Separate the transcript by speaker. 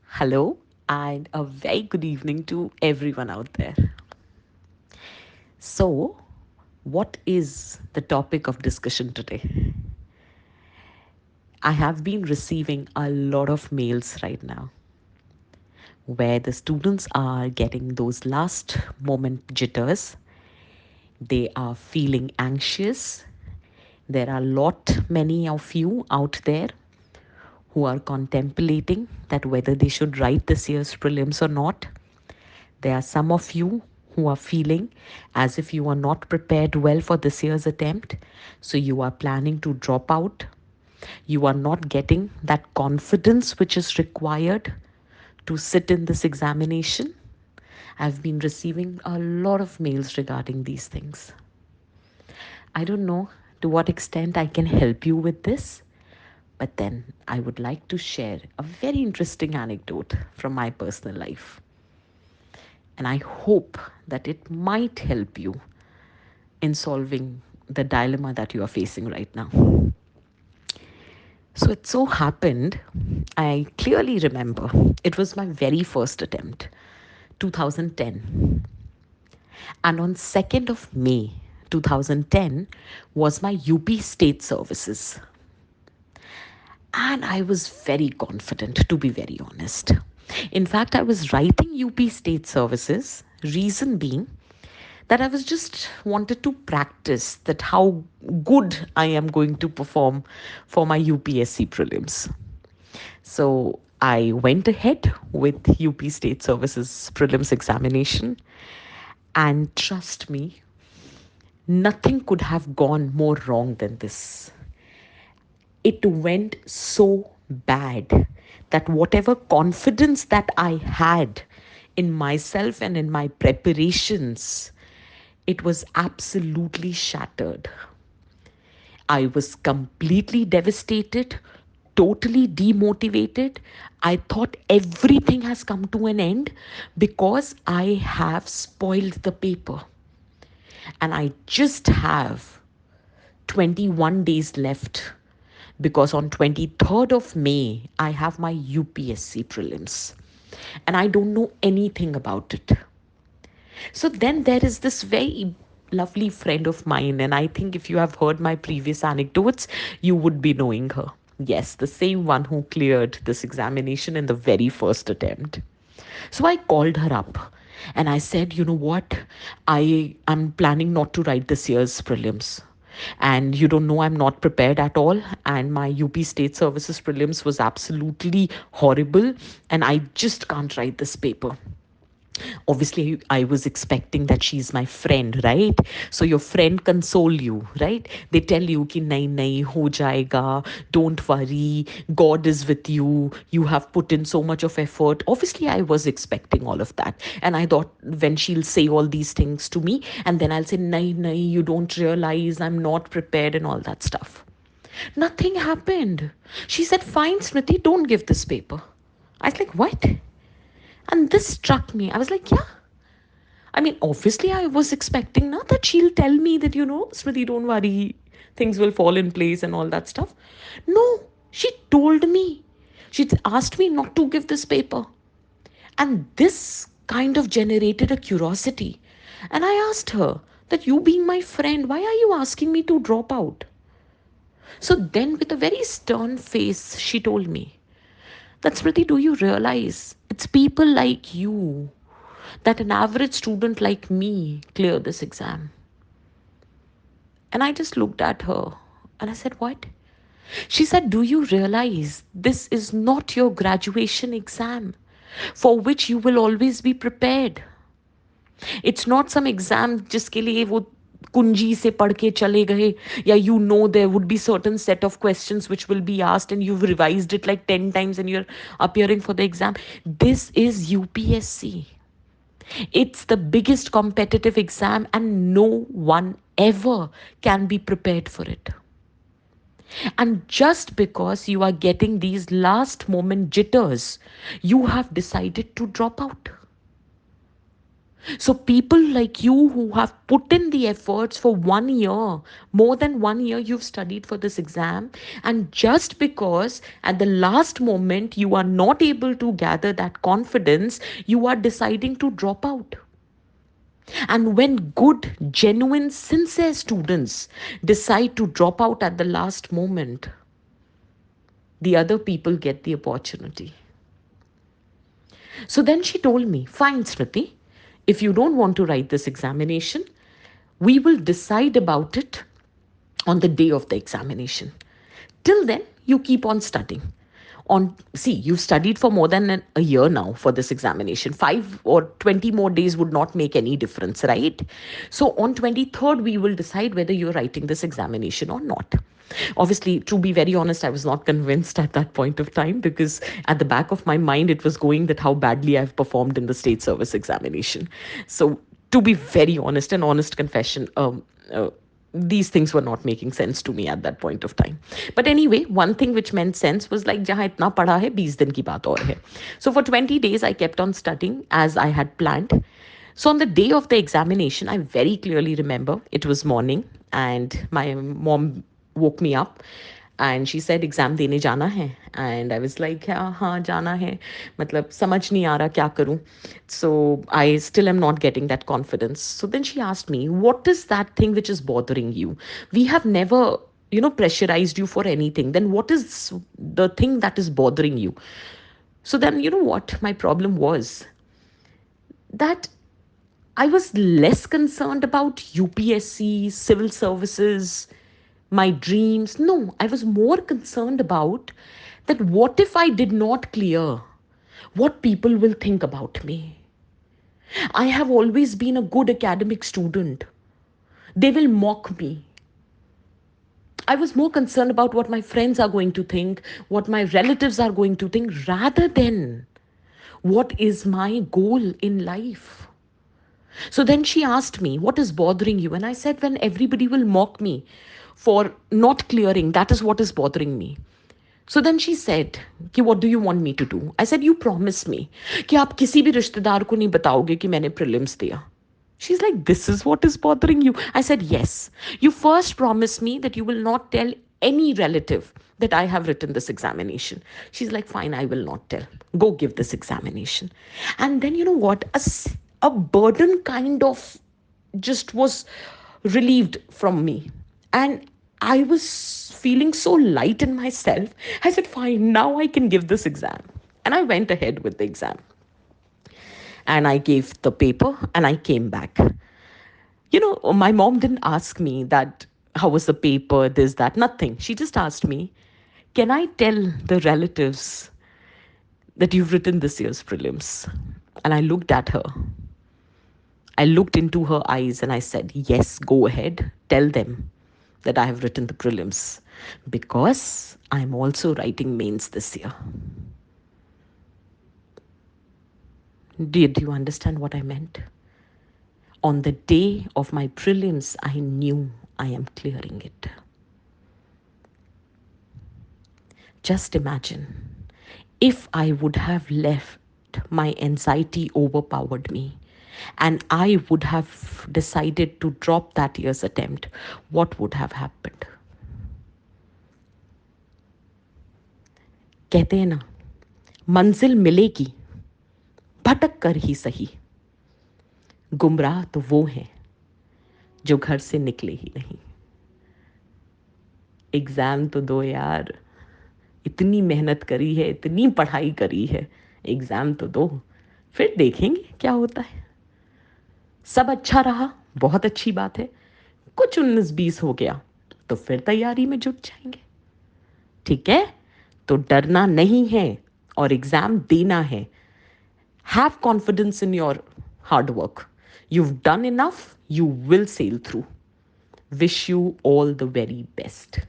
Speaker 1: Hello, and a very good evening to everyone out there. So, what is the topic of discussion today? I have been receiving a lot of mails right now where the students are getting those last moment jitters. They are feeling anxious. There are a lot many of you out there who are contemplating that whether they should write this year's prelims or not. There are some of you who are feeling as if you are not prepared well for this year's attempt. So you are planning to drop out. You are not getting that confidence which is required to sit in this examination. I've been receiving a lot of mails regarding these things. I don't know to what extent I can help you with this, but then I would like to share a very interesting anecdote from my personal life. And I hope that it might help you in solving the dilemma that you are facing right now. So it so happened, I clearly remember it was my very first attempt, 2010. And on 2nd of May 2010 was my UP state services. And I was very confident, to be very honest. In fact, I was writing UP state services, reason being that I was just wanted to practice that how good I am going to perform for my UPSC prelims. So I went ahead with UP State Services prelims examination, and trust me, nothing could have gone more wrong than this. It went so bad that whatever confidence that I had in myself and in my preparations, it was absolutely shattered. I was completely devastated, totally demotivated. I thought everything has come to an end because I have spoiled the paper. And I just have 21 days left because on 23rd of May, I have my UPSC prelims. And I don't know anything about it. So then there is this very lovely friend of mine, and I think if you have heard my previous anecdotes, you would be knowing her. Yes, the same one who cleared this examination in the very first attempt. So I called her up and I said, you know what? I am planning not to write this year's prelims. And you don't know, I'm not prepared at all. And my UP State Services prelims was absolutely horrible. And I just can't write this paper. Obviously I was expecting that she's my friend, right? So your friend console you, right? They tell you ki nahi ho jayega, don't worry, God is with you, you have put in so much of effort. Obviously I was expecting all of that, and I thought when she'll say all these things to me and then I'll say nahi, you don't realize I'm not prepared and all that stuff. Nothing happened. She said, fine, Smriti, don't give this paper. I was like, what? And this struck me. I was like, yeah. I mean, obviously, I was expecting now that she'll tell me that, Smriti, don't worry, things will fall in place and all that stuff. No, she told me. She asked me not to give this paper. And this kind of generated a curiosity. And I asked her that you being my friend, why are you asking me to drop out? So then, with a very stern face, she told me that, Smriti, do you realize it's people like you that an average student like me clear this exam? And I just looked at her and I said, what? She said, do you realize this is not your graduation exam for which you will always be prepared? It's not some exam जिसके लिए वो कुंजी से पढ़ के चले गए, या you know there would be certain set of questions which will be asked and you've revised it like 10 times and you're appearing for the exam. This is UPSC. It's the biggest competitive exam and no one ever can be prepared for it. And just because you are getting these last moment jitters, you have decided to drop out. So people like you who have put in the efforts for 1 year, more than 1 year, you've studied for this exam. And just because at the last moment you are not able to gather that confidence, you are deciding to drop out. And when good, genuine, sincere students decide to drop out at the last moment, the other people get the opportunity. So then she told me, fine, Smriti, if you don't want to write this examination, we will decide about it on the day of the examination. Till then, you keep on studying. See, you've studied for more than a year now for this examination. 5 or 20 more days would not make any difference, right? So on 23rd, we will decide whether you're writing this examination or not. Obviously, to be very honest, I was not convinced at that point of time, because at the back of my mind it was going that how badly I've performed in the state service examination. So to be very honest, an honest confession, these things were not making sense to me at that point of time. But anyway, one thing which meant sense was like, jahan itna padha hai, 20 din ki baat aur hai. So for 20 days, I kept on studying as I had planned. So on the day of the examination, I very clearly remember it was morning, and my mom woke me up and she said, exam देने जाना है. And I was like, हाँ जाना है, मतलब समझ नहीं आ रहा क्या करूँ. So I still am not getting that confidence. So then she asked me, what is that thing which is bothering you? We have never, pressurized you for anything. Then what is the thing that is bothering you? So then, you know what my problem was? That I was less concerned about UPSC, civil services, my dreams. No, I was more concerned about that what if I did not clear? What people will think about me? I have always been a good academic student. They will mock me. I was more concerned about what my friends are going to think, what my relatives are going to think, rather than what is my goal in life. So then she asked me, what is bothering you? And I said, when everybody will mock me for not clearing, that is what is bothering me. So then she said, कि what do you want me to do? I said, you promise me कि आप किसी भी रिश्तेदार को नहीं बताओगे कि मैंने prelims दिया. She's like, this is what is bothering you? I said, yes. You first promise me that you will not tell any relative that I have written this examination. She's like, fine, I will not tell. Go give this examination. And then, you know what? A burden kind of just was relieved from me. And I was feeling so light in myself. I said, fine, now I can give this exam. And I went ahead with the exam. And I gave the paper and I came back. My mom didn't ask me that, how was the paper, this, that, nothing. She just asked me, can I tell the relatives that you've written this year's prelims? And I looked at her. I looked into her eyes and I said, yes, go ahead. Tell them that I have written the prelims, because I'm also writing mains this year. Did you understand what I meant? On the day of my prelims, I knew I am clearing it. Just imagine if I would have left, my anxiety overpowered me, and I would have decided to drop that year's attempt, what would have happened? कहते हैं ना, मंजिल मिलेगी भटक कर ही सही, गुमराह तो वो हैं जो घर से निकले ही नहीं. एग्जाम तो दो यार, इतनी मेहनत करी है, इतनी पढ़ाई करी है, एग्जाम तो दो, फिर देखेंगे क्या होता है. सब अच्छा रहा, बहुत अच्छी बात है. कुछ 19-20 हो गया तो फिर तैयारी में जुट जाएंगे. ठीक है, तो डरना नहीं है और एग्जाम देना है. Have confidence in your hard work. You've done enough, you will sail through. Wish you all the very best.